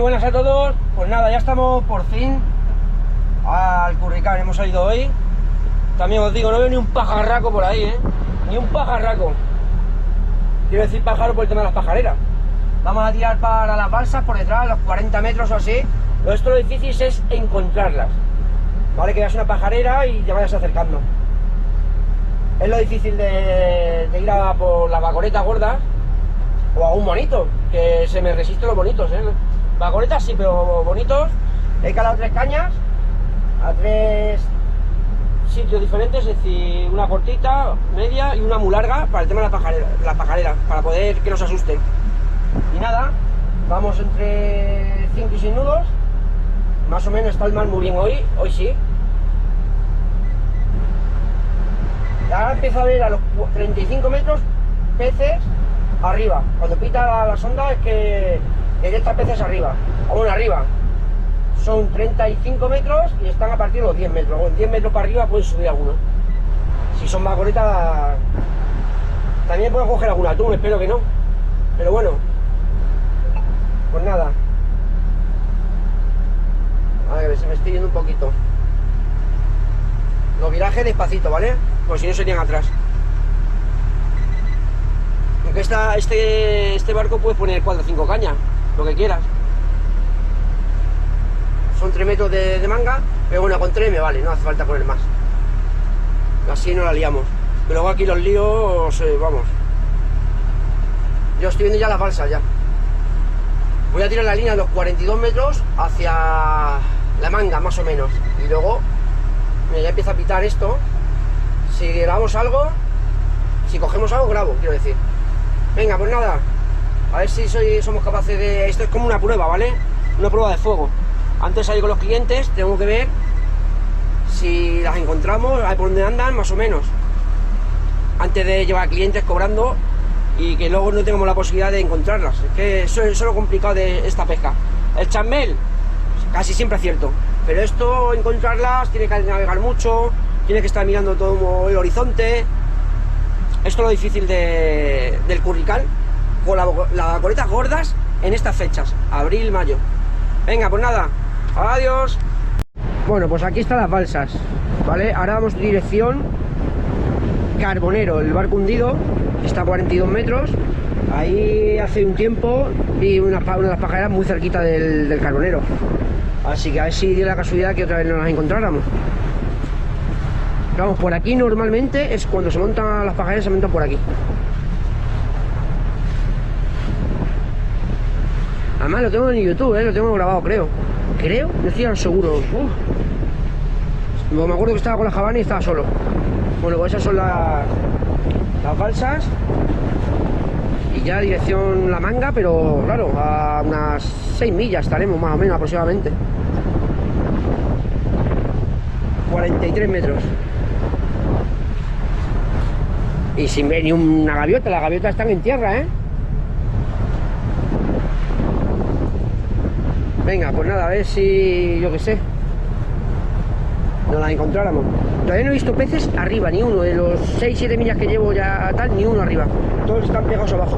Muy buenas a todos. Pues nada, ya estamos por fin al Curricán. Hemos salido hoy. También os digo, no veo ni un pajarraco por ahí, ni un pajarraco. Quiero decir pájaro por el tema de las pajareras. Vamos a tirar para las balsas por detrás, los 40 metros o así. Pero esto lo difícil es encontrarlas, ¿vale? Que veas una pajarera y te vayas acercando. Es lo difícil de ir a por las vagonetas gordas o a un bonito, que se me resisten los bonitos, Vagonetas sí, pero bonitos. He calado 3 cañas a 3 sitios diferentes, es decir, una cortita, media y una muy larga para el tema de las pajareras, para poder que no se asusten. Y nada, vamos entre 5 y 6 nudos. Más o menos está el mar muy bien hoy sí. Ahora empiezo a ver a los 35 metros peces arriba. Cuando pita la sonda es que ya están peces arriba. Aún arriba. Son 35 metros y están a partir de los 10 metros. O en 10 metros para arriba pueden subir algunos. Si son vagonetas, también pueden coger algún atún, espero que no. Pero bueno, pues nada. A ver, se me estoy yendo un poquito. Los virajes despacito, ¿vale? Pues si no serían atrás. Aunque este barco puedes poner 4 o 5 cañas, lo que quieras. Son 3 metros de manga, pero bueno, con 3 me vale, no hace falta poner más. Así no la liamos. Pero luego aquí los líos, vamos. Yo estoy viendo ya las balsas ya. Voy a tirar la línea de los 42 metros hacia la manga, más o menos. Y luego, mira, ya empieza a pitar esto. Si grabamos algo, si cogemos algo, grabo, quiero decir. Venga, pues nada. A ver si somos capaces de... Esto es como una prueba, ¿vale? Una prueba de fuego. Antes de salir con los clientes, tengo que ver si las encontramos, a ver por dónde andan, más o menos. Antes de llevar clientes cobrando y que luego no tengamos la posibilidad de encontrarlas. Es que eso es lo complicado de esta pesca. El chambel, casi siempre acierto. Pero esto, encontrarlas, tiene que navegar mucho, tiene que estar mirando todo el horizonte. Esto es lo difícil del Curricán, con las vagonetas gordas en estas fechas, abril, mayo. Venga, pues nada, adiós. Bueno, pues aquí están las balsas, ¿vale? Ahora vamos dirección Carbonero, el barco hundido, está a 42 metros. Ahí hace un tiempo vi una de las pajareras muy cerquita del Carbonero. Así que a ver si dio la casualidad que otra vez nos las encontráramos. Vamos, por aquí normalmente es cuando se montan las pajareras, se montan por aquí. Además lo tengo en YouTube, lo tengo grabado, creo. No estoy tan seguro. Me acuerdo que estaba con la Javana y estaba solo. Bueno, pues esas son las balsas. Y ya dirección La Manga, pero claro, a unas 6 millas estaremos más o menos aproximadamente. 43 metros. Y sin ver ni una gaviota, las gaviotas están en tierra, Venga, pues nada, a ver si, yo qué sé, nos las encontráramos. Todavía no he visto peces arriba, ni uno. De los 6-7 millas que llevo ya tal, ni uno arriba. Todos están pegados abajo.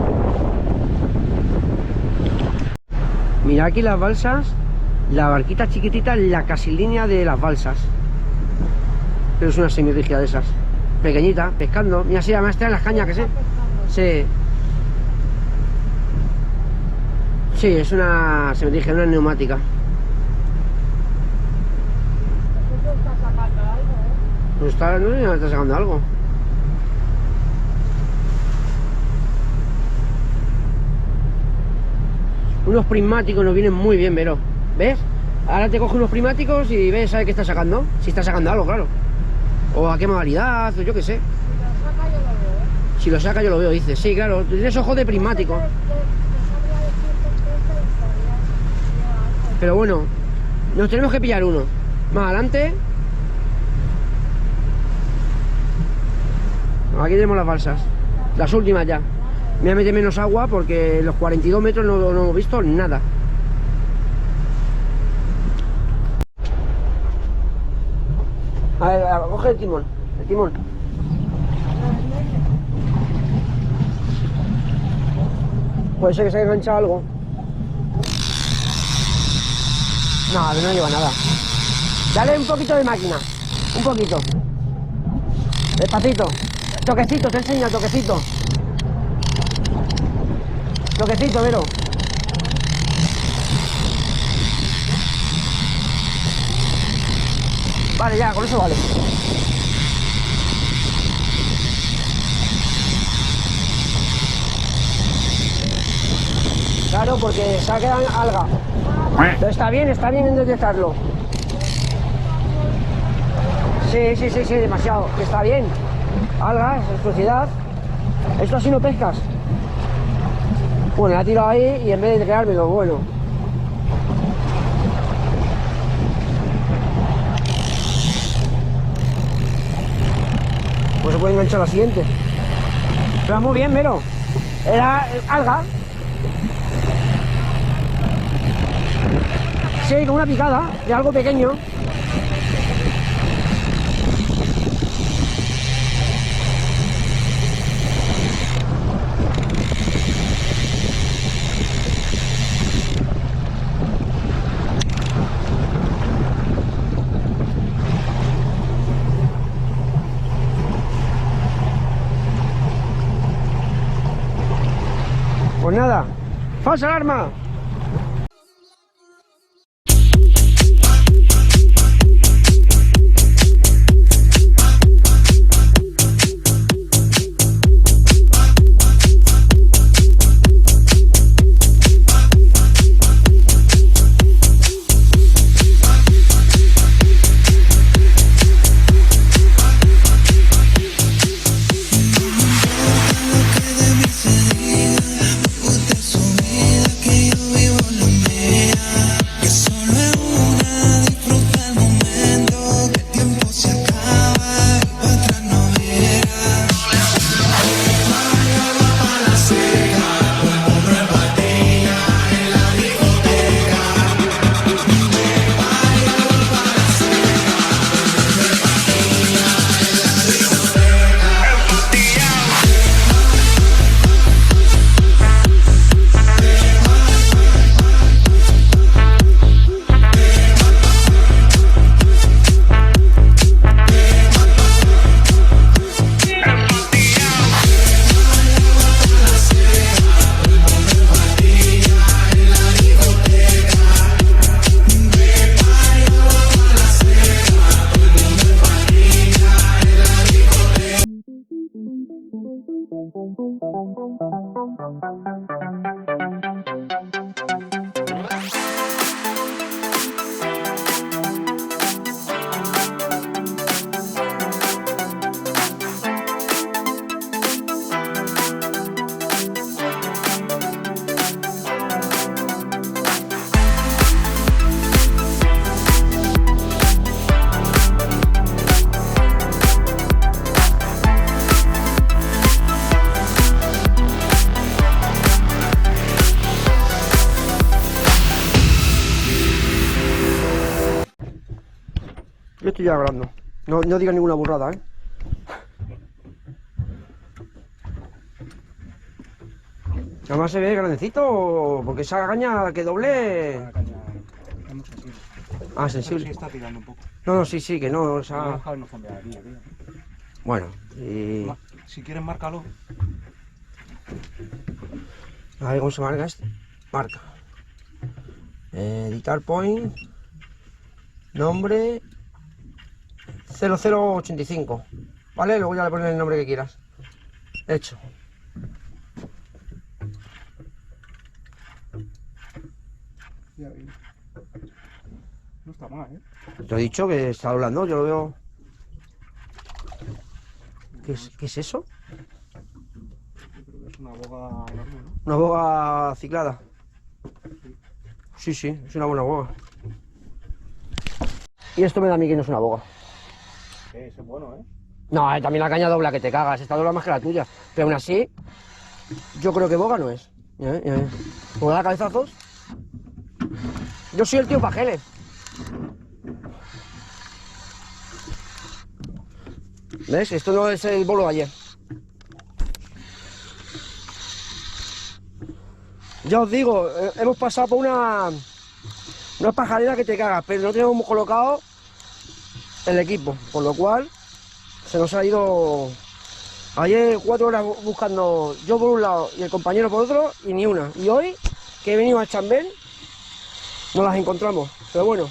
Mira aquí las balsas, la barquita chiquitita, la casi línea de las balsas. Pero es una semirrígida de esas. Pequeñita, pescando. Mira, sí, además traen las cañas, que sé. Sí. Sí, es una semirrígida, una neumática. Pues está, no sé si está sacando algo. Unos prismáticos nos vienen muy bien, Vero. ¿Ves? Ahora te coge unos prismáticos y ves, ¿sabes qué está sacando? Si está sacando algo, claro. O a qué modalidad, o yo qué sé. Si lo saca yo lo veo, dice. Sí, claro, tienes ojos de prismático. Pero bueno, nos tenemos que pillar uno. Más adelante. Aquí tenemos las balsas. Las últimas ya. Me voy a meter menos agua porque los 42 metros no hemos visto nada. A ver, coge el timón. El timón. Puede ser que se haya enganchado algo. No, no lleva nada. Dale un poquito de máquina. Un poquito. Despacito. Toquecito, te enseño, toquecito. Toquecito, Vero. Vale, ya, con eso vale. Claro, porque se ha quedado alga. Pero está bien en detectarlo. Sí, demasiado. Está bien. Algas, suciedad. Esto así no pescas. Bueno, la he tirado ahí y en vez de creármelo, bueno. Pues se puede enganchar la siguiente. Pero muy bien, Mero. Era alga. Sí, con una picada de algo pequeño. Pues nada, falsa alarma. Yo estoy ya grabando. No digas ninguna burrada, ¿eh? Además se ve grandecito, porque esa caña que doble... Ah, sensible. Sí, está tirando un poco. No, sí, que no, o sea... No fondearía, tío. Bueno, y... Si quieres, márcalo. A ver cómo se marca este. Marca. Editar point. Nombre 0085. ¿Vale? Luego ya le pones el nombre que quieras. Hecho. Ya vi. No está mal, ¿eh? Te he dicho que está hablando, yo lo veo. ¿Qué es eso? Yo creo que es una boga enorme, ¿no? Una boga ciclada. Sí, es una buena boga. Y esto me da a mí que no es una boga. Ese es bueno, ¿eh? No, también la caña dobla que te cagas, esta dobla más que la tuya. Pero aún así, yo creo que boga no es. ¿Puedo dar cabezazos? Yo soy el tío Pajeles. ¿Ves? Esto no es el bolo de ayer. Ya os digo, hemos pasado por Una pajarera que te cagas, pero no tenemos colocado el equipo, por lo cual se nos ha ido ayer 4 horas buscando yo por un lado y el compañero por otro y ni una. Y hoy que he venido a Chambén no las encontramos, pero bueno.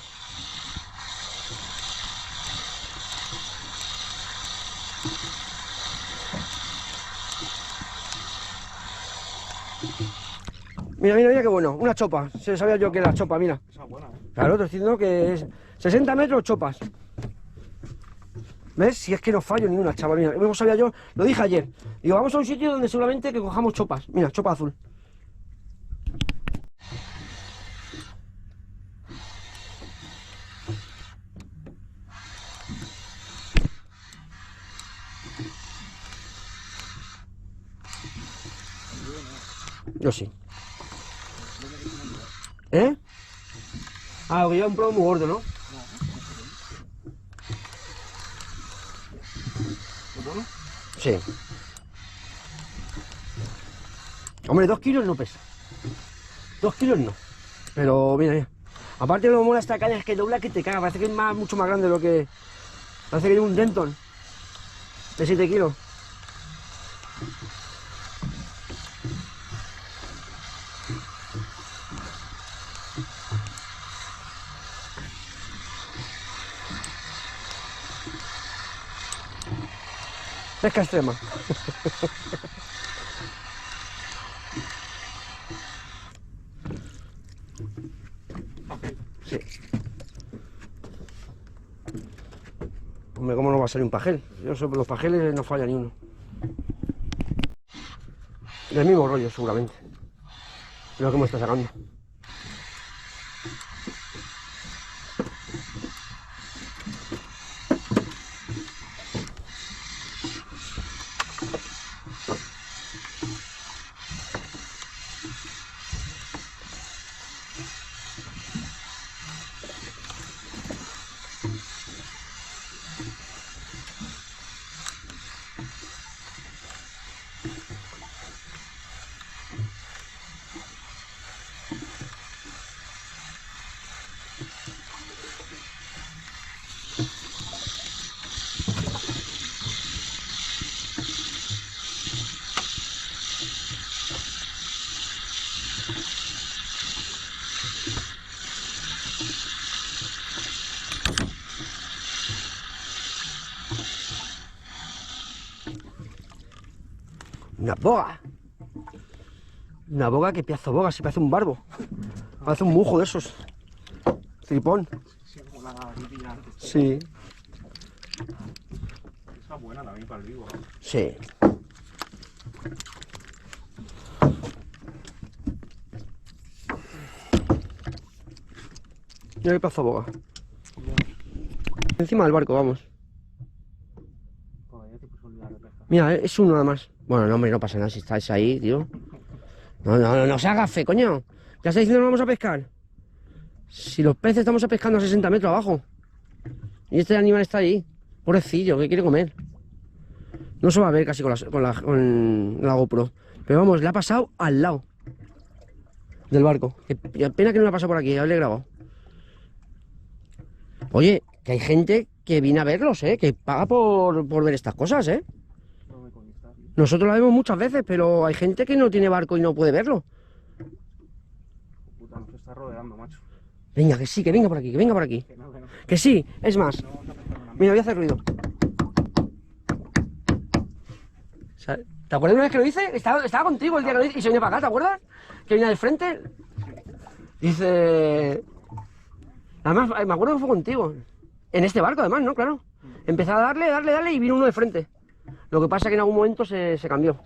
Mira, mira, mira qué bueno, una chopa. Se sabía yo que era chopa, mira. Esa es buena, ¿eh? Claro, te estoy diciendo que es 60 metros chopas. ¿Ves? Si es que no fallo ni una, chaval. Mira, no sabía yo, lo dije ayer. Digo, vamos a un sitio donde seguramente que cojamos chopas. Mira, chopa azul. Yo sí. ¿Eh? Ah, porque lleva un plomo muy gordo, ¿no? ¿Es bueno? Sí. Hombre, 2 kilos no pesa. 2 kilos no. Pero mira, mira. Aparte lo que mola esta caña es que dobla que te caga. Parece que es mucho más grande de lo que... Parece que tiene un Denton de 7 kilos. Pesca extrema. Sí. Hombre, ¿cómo no va a salir un pajel? Yo sobre los pajeles no falla ni uno. Del mismo rollo, seguramente. Lo que me está sacando. Una boga. Una boga que pedazo de boga, se parece un barbo. Parece un mujo de esos. Tripón. Sí, como la gritilla antes. Sí. Esa es buena también para el vivo, ¿no? Sí. Mira qué pedazo de boga. Encima del barco, vamos. Todavía te puedes olvidar de pescar. Mira, es uno nada más. Bueno, no, hombre, no pasa nada si estáis ahí, tío. No se haga fe, coño. Ya está diciendo que no vamos a pescar. Si los peces estamos pescando a 60 metros abajo. Y este animal está ahí. Pobrecillo, que quiere comer. No se va a ver casi con la GoPro. Pero vamos, le ha pasado al lado del barco. Qué pena que no le ha pasado por aquí, haberle grabado. Oye, que hay gente que viene a verlos, que paga por ver estas cosas, No me conectas, tío. Nosotros la vemos muchas veces, pero hay gente que no tiene barco y no puede verlo. Puta, nos está rodeando, macho. Venga, que sí, que venga por aquí, que venga por aquí. Que no, que no. Que sí, es más. No vamos a pescar una Mira, voy a hacer ruido. ¿Te acuerdas una vez que lo hice? Estaba contigo el día que lo hice y se venía para acá, ¿te acuerdas? Que venía del frente. Dice... Además, me acuerdo que fue contigo. En este barco, además, ¿no? Claro. Empecé a darle y vino uno de frente. Lo que pasa es que en algún momento se cambió.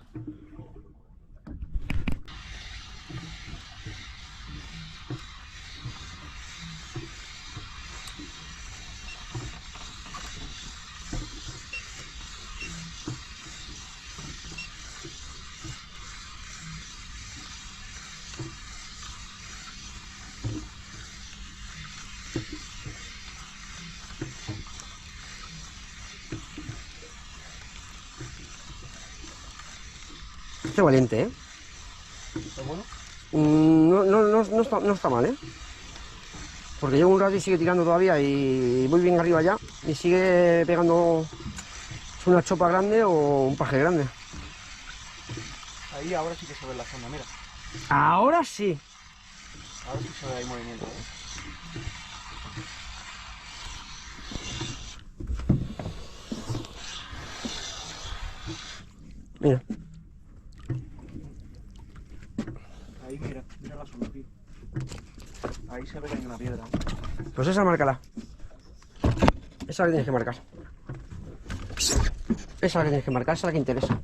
Este valiente, ¿eh? ¿Está bueno? No está mal, ¿eh? Porque llevo un rato y sigue tirando todavía y voy bien arriba ya. Y sigue pegando una chopa grande o un paje grande. Ahí ahora sí que se ve la zona, mira. Ahora sí. Ahora sí se ve ahí movimiento, ¿eh? Mira. Ahí mira, mira la zona, tío. Ahí se ve que hay una piedra. Pues esa márcala. Esa es la que tienes que marcar. Esa es la que tienes que marcar, esa es la que interesa.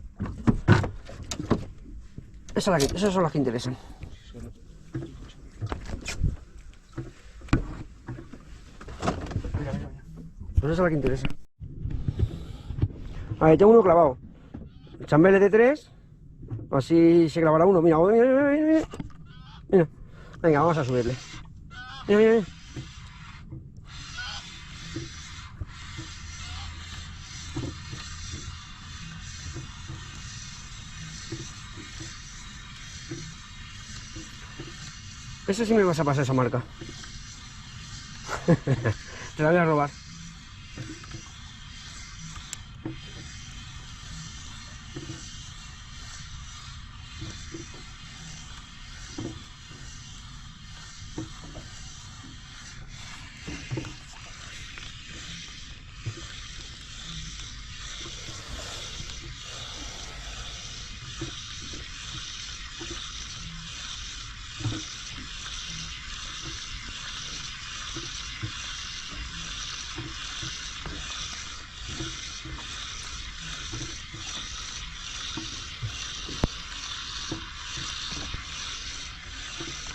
Esas son las que interesan. Mira, mira, mira. Pues esa es la que interesa. A ver, tengo uno clavado. El chambel es de 3. Así se clavará uno. Mira, mira, mira, mira, mira. Mira. Venga, vamos a subirle. Mira, mira, mira. Eso sí me vas a pasar esa marca. Te la voy a robar.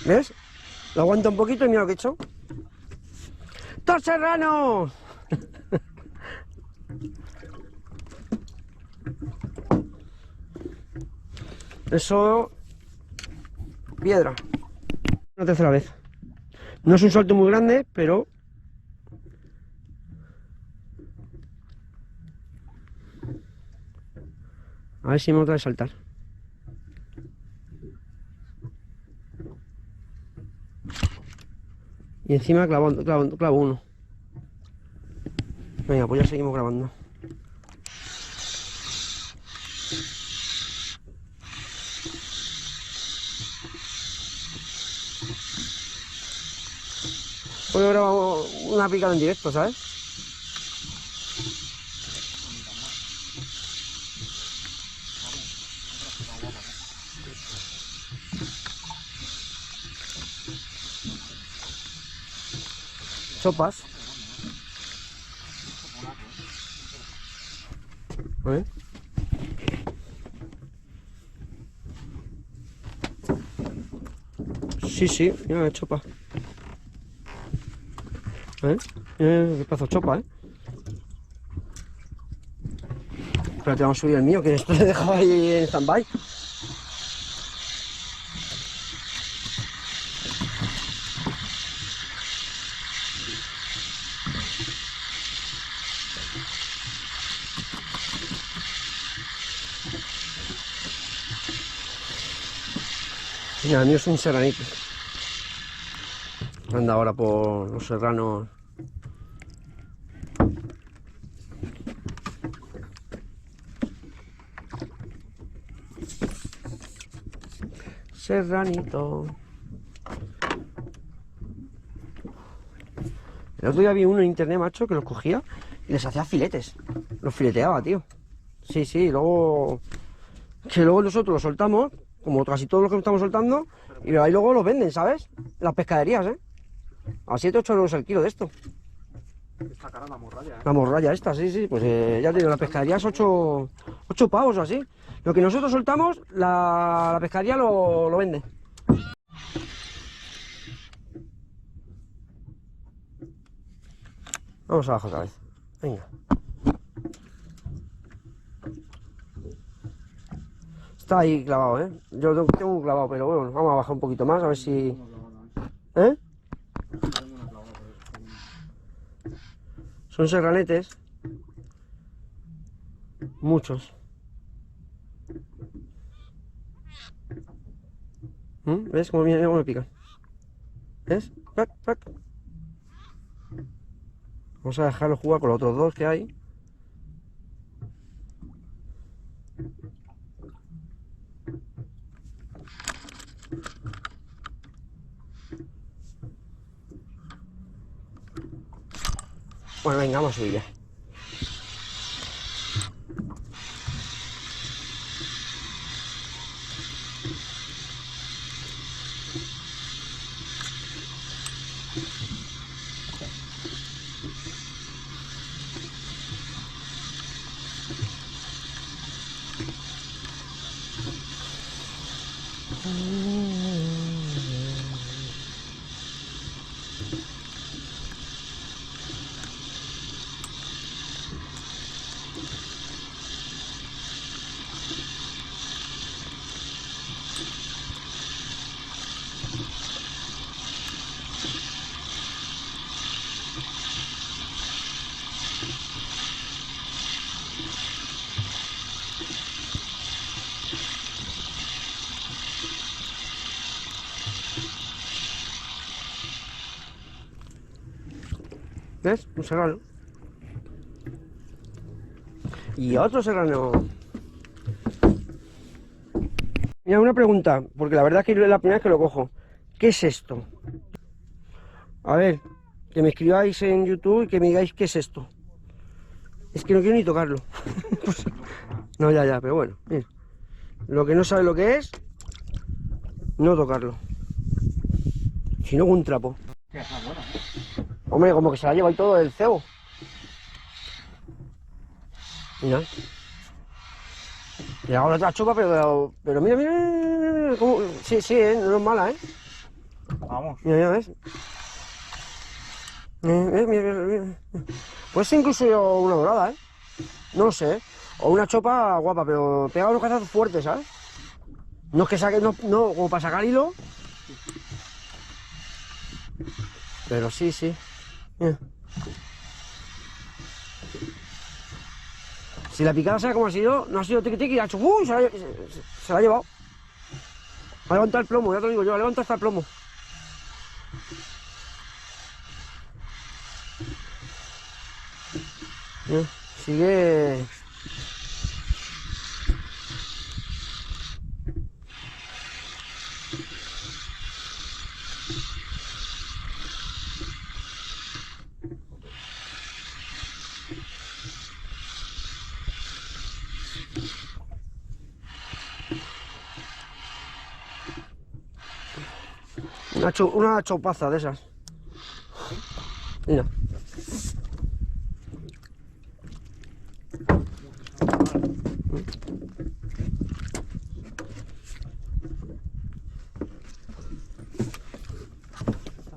¿Ves? Lo aguanto un poquito y mira lo que he hecho. ¡Tor serrano! Eso... Piedra. Una tercera vez. No es un salto muy grande, pero... A ver si me otra vez saltar. Y encima clavo uno. Venga, pues ya seguimos grabando. Hoy he grabado una picada en directo, ¿sabes? Sopas. A ver. Sí, mira la chopa. Qué pedazo de chopa, Espérate, vamos a subir el mío, que esto lo he dejado ahí en stand-by. Mira, el mío es un serranito. Anda ahora por los serranos. Serranito. El otro día vi uno en internet, macho, que los cogía y les hacía filetes. Los fileteaba, tío. Sí, luego... Que luego nosotros los soltamos, como casi todos los que estamos soltando, y ahí luego los venden, ¿sabes? En las pescaderías, A 7 8 euros el kilo de esto. Está cara la morralla, La morralla esta, sí, pues ya te digo, la pescadería es 8 pavos o así. Lo que nosotros soltamos, la pescadería lo vende. Vamos abajo otra vez. Venga. Está ahí clavado, Yo tengo un clavado, pero bueno, vamos a bajar un poquito más, a ver si... Son serranetes. Muchos. ¿Ves cómo me pican? ¿Ves? ¡Pac, pac! Vamos a dejarlo jugar con los otros dos que hay. Bueno, venga, vamos a subir ya. ¿Ves? Un serrano. Y otro serrano. Mira, una pregunta, porque la verdad es que es la primera vez que lo cojo. ¿Qué es esto? A ver, que me escribáis en YouTube y que me digáis qué es esto. Es que no quiero ni tocarlo. Pues, no, ya, pero bueno, mira. Lo que no sabe lo que es, no tocarlo. Si no, con un trapo. Hostia, está buena, ¿eh? Hombre, como que se la lleva y todo el cebo. Mira. Le hago la otra chopa, pero mira, cómo... Sí, no es mala, Vamos. Mira, ¿ves? Mira. Puede ser incluso una dorada, No lo sé, o una chopa guapa, pero pega unos cazazos fuertes, ¿sabes? No es que saque, no, como para sacar hilo. Pero sí. Mira. Si la picada sea como ha sido, no ha sido tiqui, ha hecho, ¡uy! Se la ha llevado. Ha levantado el plomo, ya te lo digo yo, ha levantado hasta el plomo. Sigue. Una chopaza de esas. Mira.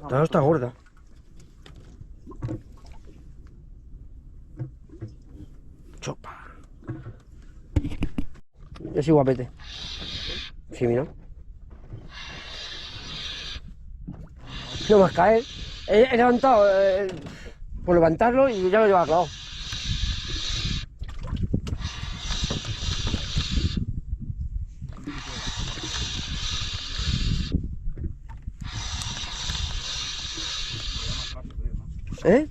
No está gorda. Chopa. Es igual, guapete. Sí, mira. No más caer. He levantado por levantarlo y ya lo lleva clavado. ¿Eh?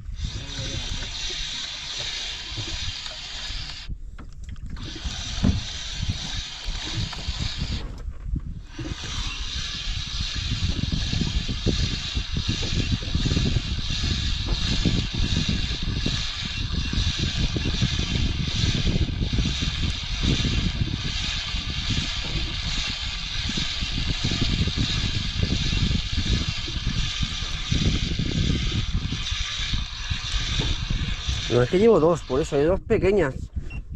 No, es que llevo dos, por eso, hay dos pequeñas,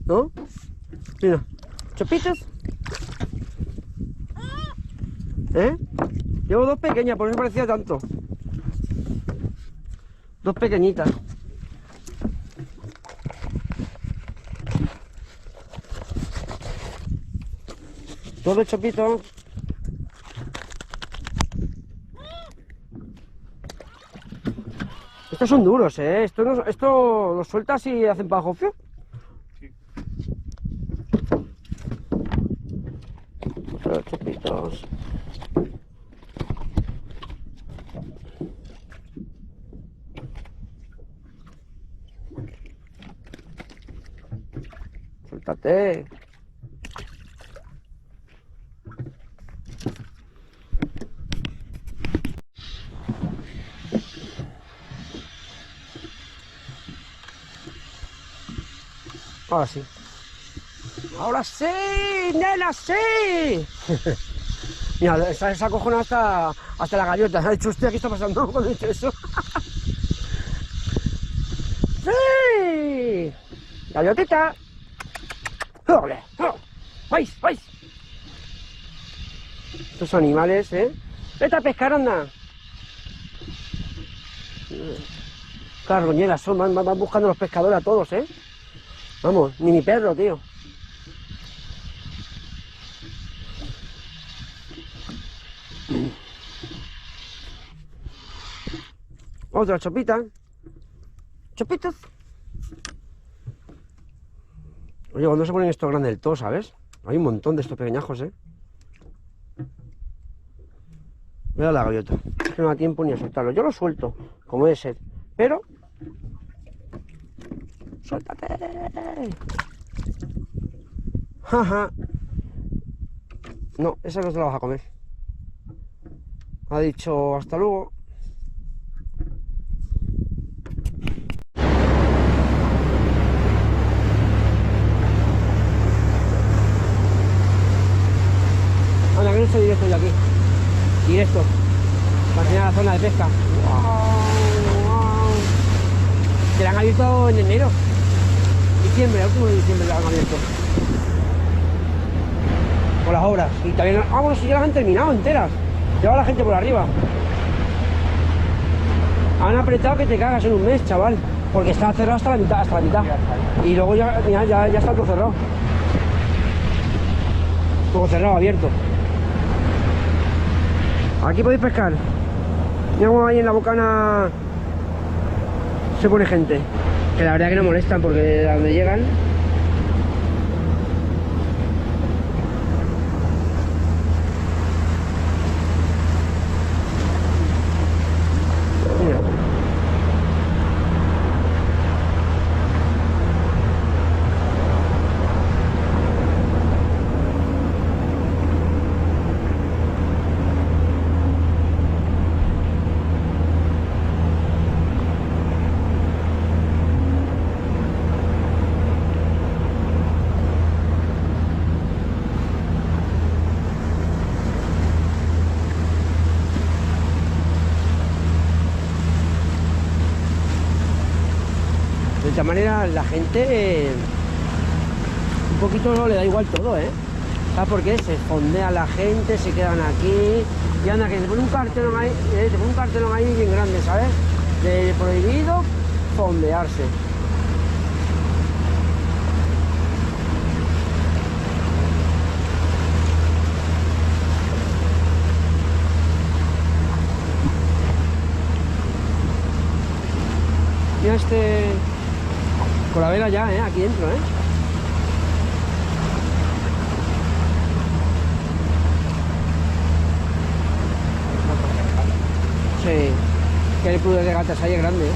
¿no? Mira, chopitas. Llevo dos pequeñas, por eso parecía tanto. Dos pequeñitas. Dos de chopitos. Estos son duros, Esto los sueltas y hacen pajofio. Sí. Los chopitos. Suéltate. Ahora sí. ¡Ahora sí! ¡Nena, sí! Mira, esa cojona hasta la gaviota. Ha dicho, hostia, ¿qué está pasando cuando he dicho eso? ¡Sí! ¡Gaviotita! ¡Ole! ¡Vais, vais! Estos animales, ¿eh? ¡Vete a pescar, anda! Carroñeras son, van buscando los pescadores a todos, ¿eh? Vamos, ni mi perro, tío. Otra chopita. Chopitos. Oye, ¿cuándo se ponen estos grandes del todo, sabes? Hay un montón de estos pequeñajos, ¿eh? Mira la gaviota. Es que no da tiempo ni a soltarlo. Yo lo suelto, como debe ser. Pero... ¡suéltate! ¡Jaja! No, esa no te la vas a comer. Ha dicho hasta luego. Anda, que no estoy directo yo aquí. Directo. Para enseñar la zona de pesca. ¡Wow! Que la han abierto en enero. Diciembre, el último de diciembre la han abierto. Con las obras. Y también, bueno, si ya las han terminado enteras. Lleva la gente por arriba. Han apretado que te cagas en un mes, chaval. Porque está cerrado hasta la mitad. Y luego ya está todo cerrado. Todo cerrado, abierto. Aquí podéis pescar. Mira cómo ahí en la bocana se pone gente. Que la verdad que no molestan porque de donde llegan. Mira. De esta manera la gente un poquito le da igual todo, ¿eh? ¿Sabes por qué? Se fondea la gente, se quedan aquí y anda que te pone un cartelón ahí, bien grande, ¿sabes? De prohibido fondearse. Mira con la vela ya, aquí dentro, Sí, que el club de regatas ahí es grande,